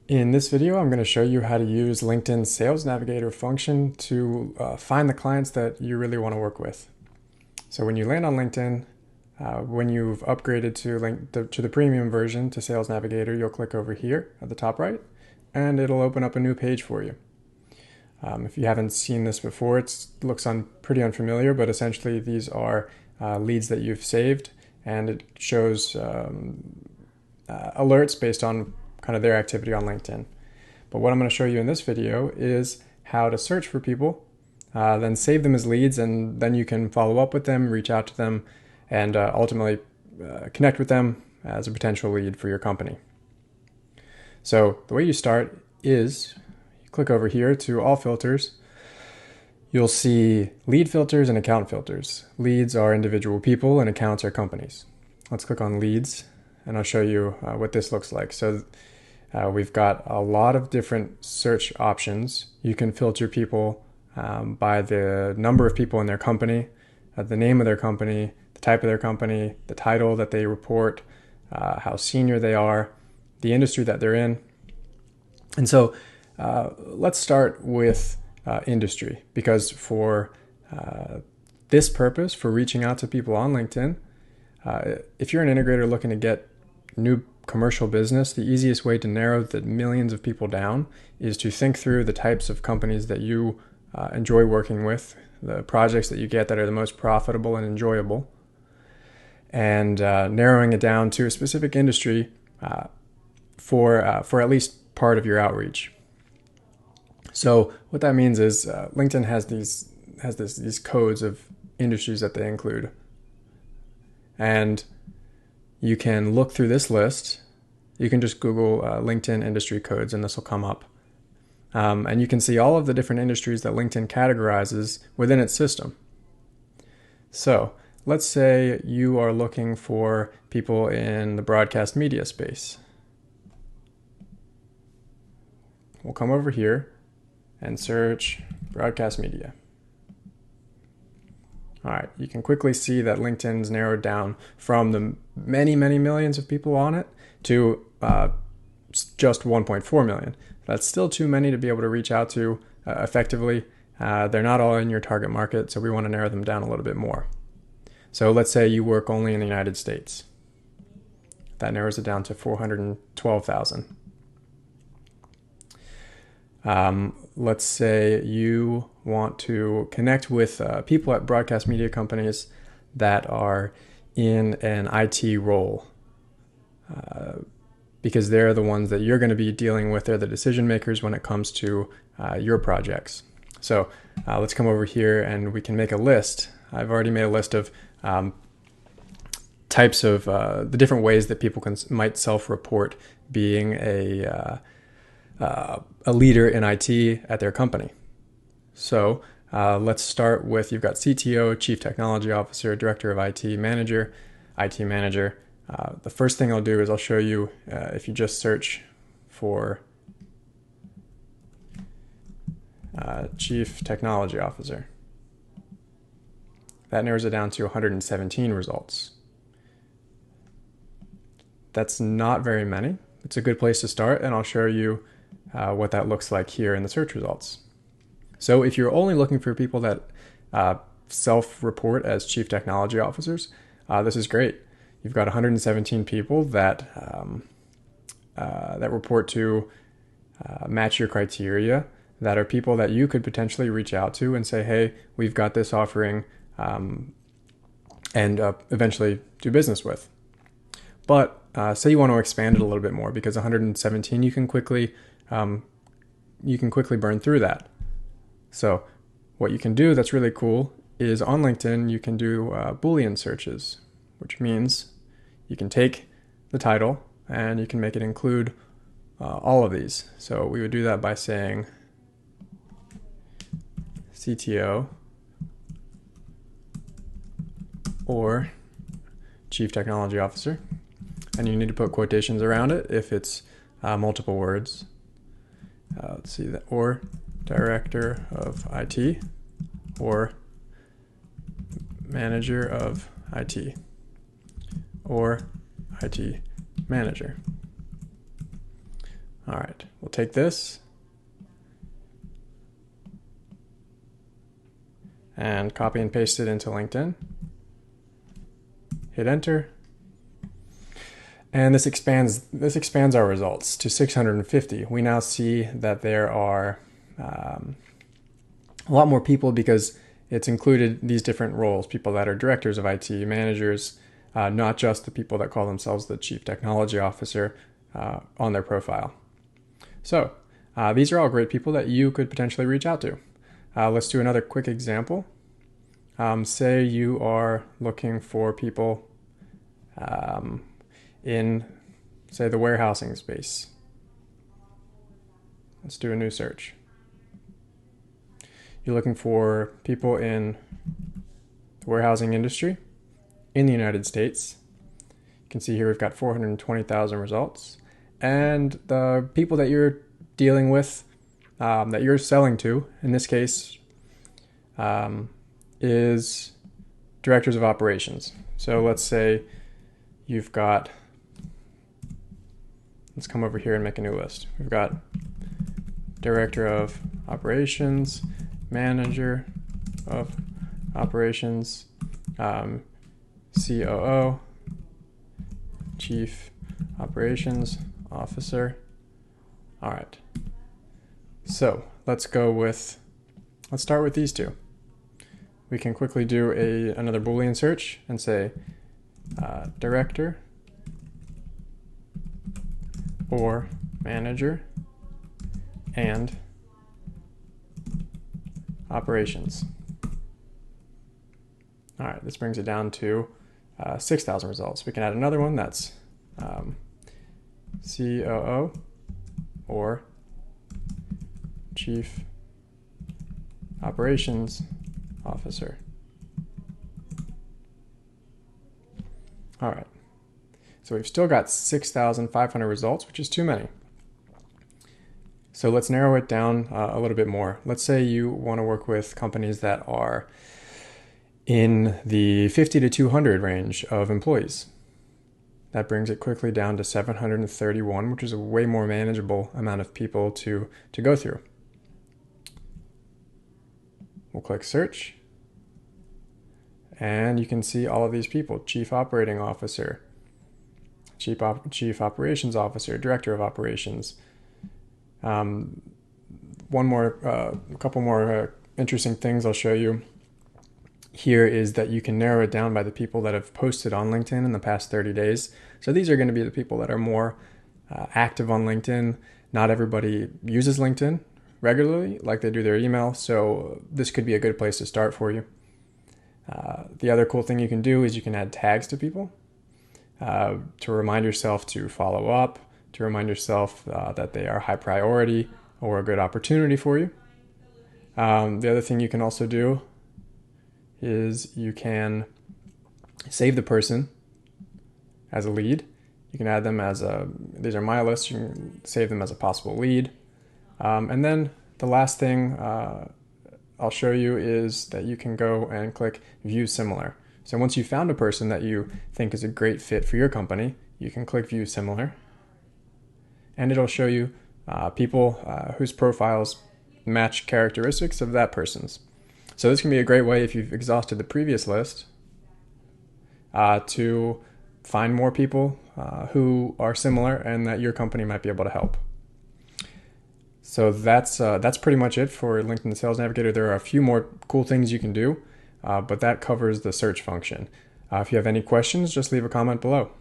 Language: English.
In this video, I'm going to show you how to use LinkedIn's Sales Navigator function to find the clients that you really want to work with. So when you land on LinkedIn, when you've upgraded to the premium version to Sales Navigator, you'll click over here at the top right, and it'll open up a new page for you. If you haven't seen this before, it looks pretty unfamiliar, but essentially these are leads that you've saved, and it shows alerts based on kind of their activity on LinkedIn. But what I'm going to show you in this video is how to search for people, then save them as leads, and then you can follow up with them, reach out to them, and ultimately connect with them as a potential lead for your company. So the way you start is you click over here to all filters. You'll see lead filters and account filters. Leads are individual people and accounts are companies. Let's click on leads and I'll show you what this looks like. So we've got a lot of different search options. You can filter people by the number of people in their company, the name of their company, the type of their company, the title that they report, how senior they are, the industry that they're in. And so let's start with industry, because for this purpose, for reaching out to people on LinkedIn, if you're an integrator looking to get new commercial business, the easiest way to narrow the millions of people down is to think through the types of companies that you enjoy working with, the projects that you get that are the most profitable and enjoyable, and narrowing it down to a specific industry for at least part of your outreach. So what that means is LinkedIn has these codes of industries that they include, and you can look through this list. You can just Google LinkedIn industry codes and this will come up. And you can see all of the different industries that LinkedIn categorizes within its system. So let's say you are looking for people in the broadcast media space. We'll come over here and search broadcast media. All right, you can quickly see that LinkedIn's narrowed down from the many, many millions of people on it to just 1.4 million. That's still too many to be able to reach out to effectively. They're not all in your target market, so we want to narrow them down a little bit more. So let's say you work only in the United States. That narrows it down to 412,000. Let's say you want to connect with people at broadcast media companies that are in an IT role, because they're the ones that you're going to be dealing with. They're the decision makers when it comes to your projects. So let's come over here and we can make a list. I've already made a list of types of the different ways that people might self-report being a leader in IT at their company. So let's start with, you've got CTO, Chief Technology Officer, Director of IT Manager, IT Manager. The first thing I'll do is I'll show you if you just search for Chief Technology Officer. That narrows it down to 117 results. That's not very many. It's a good place to start, and I'll show you what that looks like here in the search results. So if you're only looking for people that self-report as Chief Technology Officers, this is great. You've got 117 people that report to match your criteria, that are people that you could potentially reach out to and say, hey, we've got this offering, and eventually do business with. But say you want to expand it a little bit more, because 117 you can quickly burn through that. So what you can do that's really cool is on LinkedIn you can do Boolean searches, which means you can take the title and you can make it include all of these. So we would do that by saying CTO or Chief Technology Officer, and you need to put quotations around it if it's multiple words. Let's see that, or Director of IT, or Manager of IT, or IT Manager. All right, we'll take this and copy and paste it into LinkedIn. Hit enter. And this expands our results to 650. We now see that there are a lot more people because it's included these different roles, people that are directors of IT, managers, not just the people that call themselves the chief technology officer on their profile. So these are all great people that you could potentially reach out to. Let's do another quick example. Say you are looking for people in, say, the warehousing space. Let's do a new search. You're looking for people in the warehousing industry in the United States. You can see here we've got 420,000 results. And the people that you're dealing with, that you're selling to, in this case, is directors of operations. So let's say you've got, let's come over here and make a new list. We've got director of operations, manager of operations, COO, chief operations officer. All right. So let's start with these two. We can quickly do another Boolean search and say director or manager and operations. All right, this brings it down to 6,000 results. We can add another one that's COO or chief operations officer. All right, so we've still got 6,500 results, which is too many. So let's narrow it down a little bit more. Let's say you want to work with companies that are in the 50 to 200 range of employees. That brings it quickly down to 731, which is a way more manageable amount of people to go through. We'll click search. And you can see all of these people: chief operating officer, chief operations officer, director of operations. A couple more interesting things I'll show you here is that you can narrow it down by the people that have posted on LinkedIn in the past 30 days. So these are going to be the people that are more active on LinkedIn. Not everybody uses LinkedIn regularly like they do their email, so this could be a good place to start for you. The other cool thing you can do is you can add tags to people to remind yourself to follow up, to remind yourself that they are high priority or a good opportunity for you. The other thing you can also do is you can save the person as a lead. You can add them as these are my lists, you can save them as a possible lead. And then the last thing I'll show you is that you can go and click View Similar. So once you've found a person that you think is a great fit for your company, you can click View Similar. And it'll show you people whose profiles match characteristics of that person's. So this can be a great way, if you've exhausted the previous list, to find more people who are similar and that your company might be able to help. So that's pretty much it for LinkedIn Sales Navigator. There are a few more cool things you can do, but that covers the search function. If you have any questions, just leave a comment below.